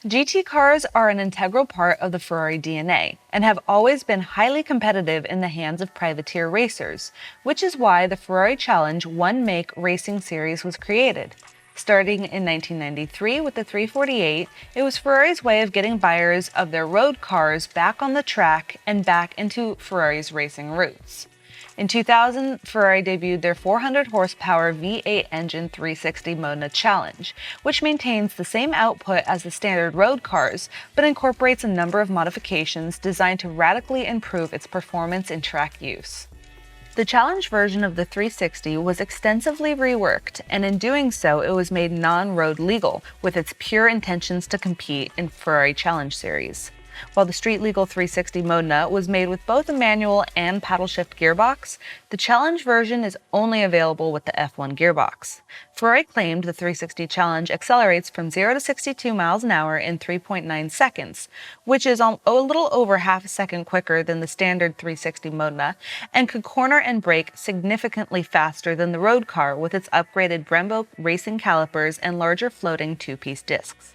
GT cars are an integral part of the Ferrari DNA and have always been highly competitive in the hands of privateer racers, which is why the Ferrari Challenge one-make racing series was created. Starting in 1993 with the 348, it was Ferrari's way of getting buyers of their road cars back on the track and back into Ferrari's racing roots. In 2000, Ferrari debuted their 400 horsepower V8 engine 360 Modena Challenge, which maintains the same output as the standard road cars, but incorporates a number of modifications designed to radically improve its performance in track use. The Challenge version of the 360 was extensively reworked, and in doing so, it was made non-road legal, with its pure intentions to compete in Ferrari Challenge series. While the street-legal 360 Modena was made with both a manual and paddle-shift gearbox, the Challenge version is only available with the F1 gearbox. Ferrari claimed the 360 Challenge accelerates from 0 to 62 miles an hour in 3.9 seconds, which is a little over half a second quicker than the standard 360 Modena, and could corner and brake significantly faster than the road car with its upgraded Brembo racing calipers and larger floating two-piece discs.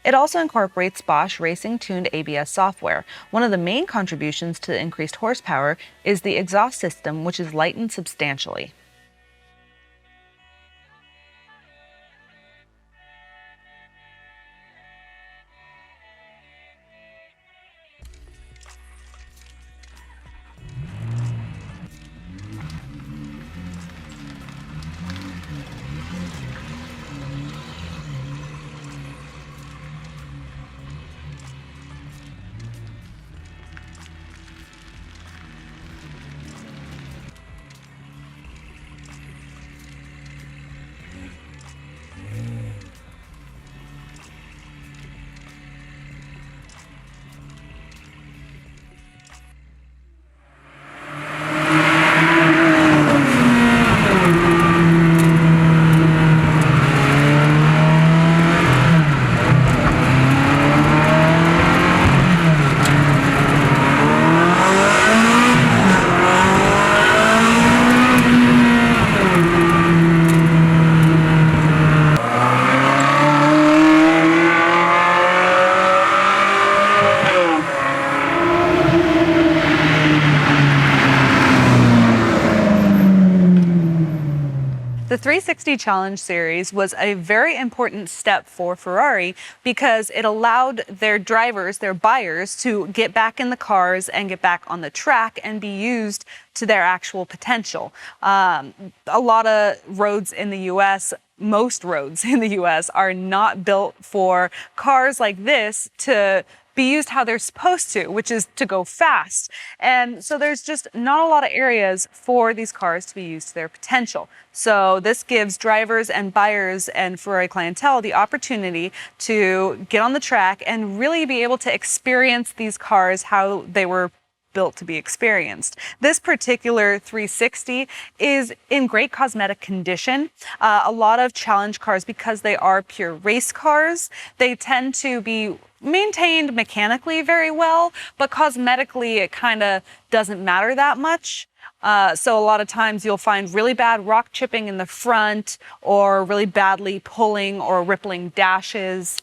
It also incorporates Bosch racing-tuned ABS software. One of the main contributions to the increased horsepower is the exhaust system, which is lightened substantially. The 360 Challenge series was a very important step for Ferrari because it allowed their drivers, their buyers, to get back in the cars and get back on the track and be used to their actual potential. A lot of roads in the US, most roads in the US, are not built for cars like this to be used how they're supposed to, which is to go fast. And so there's just not a lot of areas for these cars to be used to their potential. So this gives drivers and buyers and Ferrari clientele the opportunity to get on the track and really be able to experience these cars how they were built to be experienced. This particular 360 is in great cosmetic condition. A lot of challenge cars, because they are pure race cars, they tend to be maintained mechanically very well, but cosmetically it kind of doesn't matter that much. So a lot of times you'll find really bad rock chipping in the front, or really badly pulling or rippling dashes.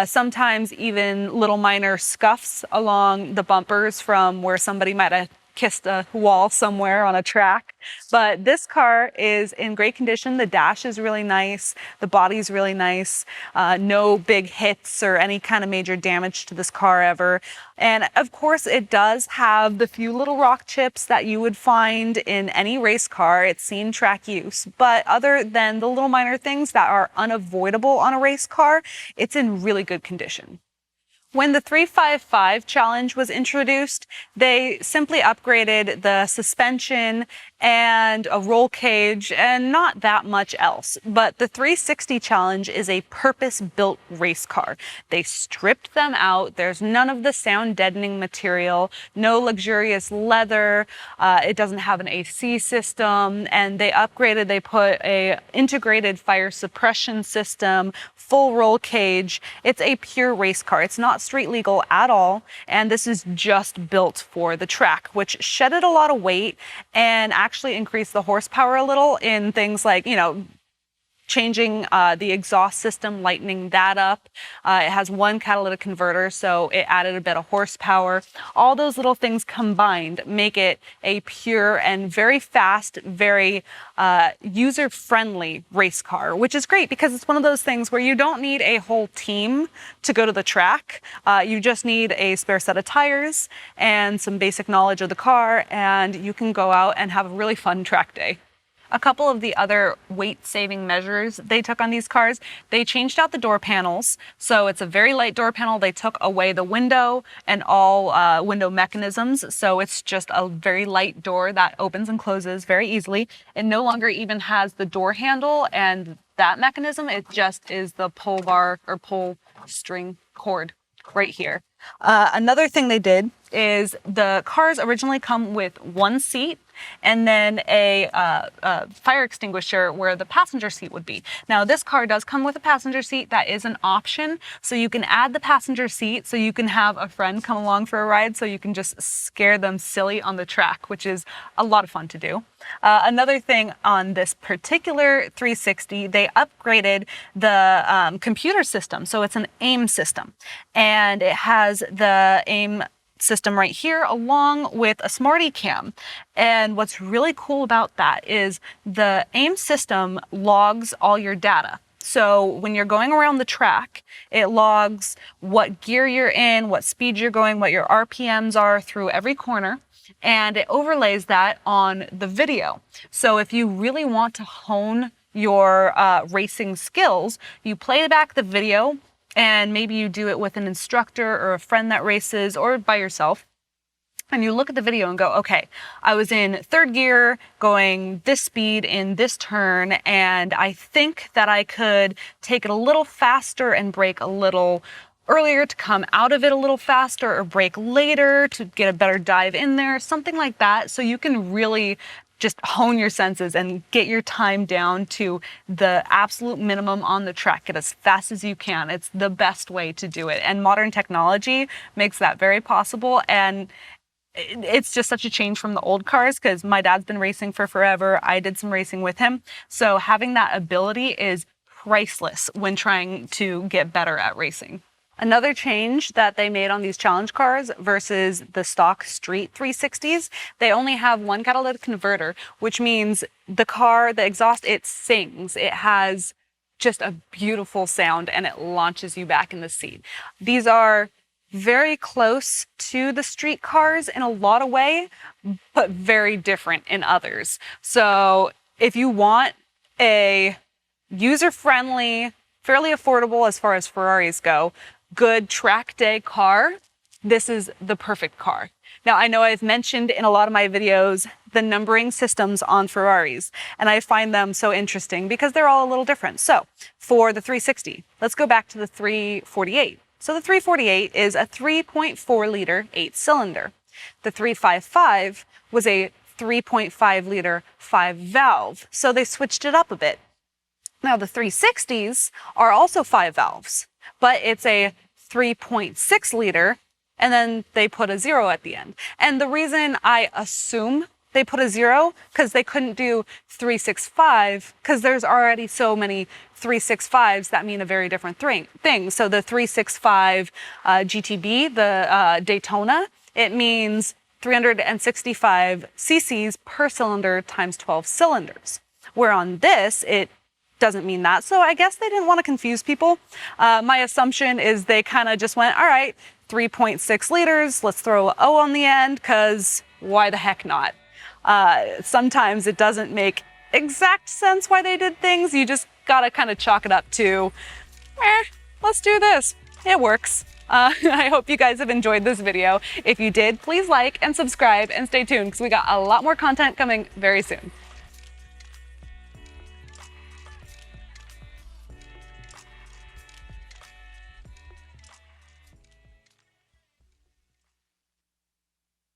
Sometimes even little minor scuffs along the bumpers from where somebody might have kissed a wall somewhere on a track. But this car is in great condition. The dash is really nice. The body's really nice. No big hits or any kind of major damage to this car ever. And of course, it does have the few little rock chips that you would find in any race car. It's seen track use. But other than the little minor things that are unavoidable on a race car, it's in really good condition. When the 355 Challenge was introduced, they simply upgraded the suspension and a roll cage and not that much else. But the 360 Challenge is a purpose-built race car. They stripped them out. There's none of the sound deadening material, no luxurious leather. It doesn't have an AC system, and they upgraded. They put a integrated fire suppression system, full roll cage. It's a pure race car. It's not street legal at all, and this is just built for the track, which shedded a lot of weight and actually increased the horsepower a little in things like, changing the exhaust system, lightening that up. It has one catalytic converter, so it added a bit of horsepower. All those little things combined make it a pure and very fast, very user-friendly race car, which is great because it's one of those things where you don't need a whole team to go to the track. You just need a spare set of tires and some basic knowledge of the car, and you can go out and have a really fun track day. A couple of the other weight-saving measures they took on these cars, they changed out the door panels. So it's a very light door panel. They took away the window and all window mechanisms. So it's just a very light door that opens and closes very easily. It no longer even has the door handle and that mechanism. It just is the pull bar or pull string cord right here. Another thing they did is the cars originally come with one seat and then a fire extinguisher where the passenger seat would be. Now this car does come with a passenger seat. That is an option. So you can add the passenger seat so you can have a friend come along for a ride so you can just scare them silly on the track, which is a lot of fun to do. Another thing on this particular 360, they upgraded the computer system. So it's an AIM system and it has the AIM system right here along with a Smarty Cam. And what's really cool about that is the AIM system logs all your data. So when you're going around the track, it logs what gear you're in, what speed you're going, what your RPMs are through every corner, and it overlays that on the video. So if you really want to hone your racing skills, you play back the video, and maybe you do it with an instructor or a friend that races or by yourself. And you look at the video and go, okay, I was in third gear going this speed in this turn, and I think that I could take it a little faster and brake a little earlier to come out of it a little faster, or brake later to get a better dive in there, something like that. So you can really just hone your senses and get your time down to the absolute minimum on the track. Get as fast as you can. It's the best way to do it. And modern technology makes that very possible. And it's just such a change from the old cars because my dad's been racing for forever. I did some racing with him. So having that ability is priceless when trying to get better at racing. Another change that they made on these challenge cars versus the stock street 360s, they only have one catalytic converter, which means the car, the exhaust, it sings. It has just a beautiful sound and it launches you back in the seat. These are very close to the street cars in a lot of ways, but very different in others. So if you want a user-friendly, fairly affordable as far as Ferraris go, good track day car, this is the perfect car. Now, I know I've mentioned in a lot of my videos the numbering systems on Ferraris, and I find them so interesting because they're all a little different. So for the 360, let's go back to the 348. So the 348 is a 3.4 liter 8-cylinder. The 355 was a 3.5 liter 5-valve. So they switched it up a bit. Now the 360s are also 5 valves, but it's a 3.6 liter, and then they put a 0 at the end. And the reason I assume they put a 0, because they couldn't do 365, because there's already so many 365s that mean a very different thing. So the 365 GTB, the Daytona, it means 365 cc's per cylinder times 12 cylinders. Where on this, it doesn't mean that. So I guess they didn't want to confuse people. My assumption is they kind of just went, all right, 3.6 liters, let's throw an O on the end, because why the heck not? Sometimes it doesn't make exact sense why they did things. You just gotta kind of chalk it up to, let's do this. It works. I hope you guys have enjoyed this video. If you did, please like and subscribe and stay tuned because we got a lot more content coming very soon.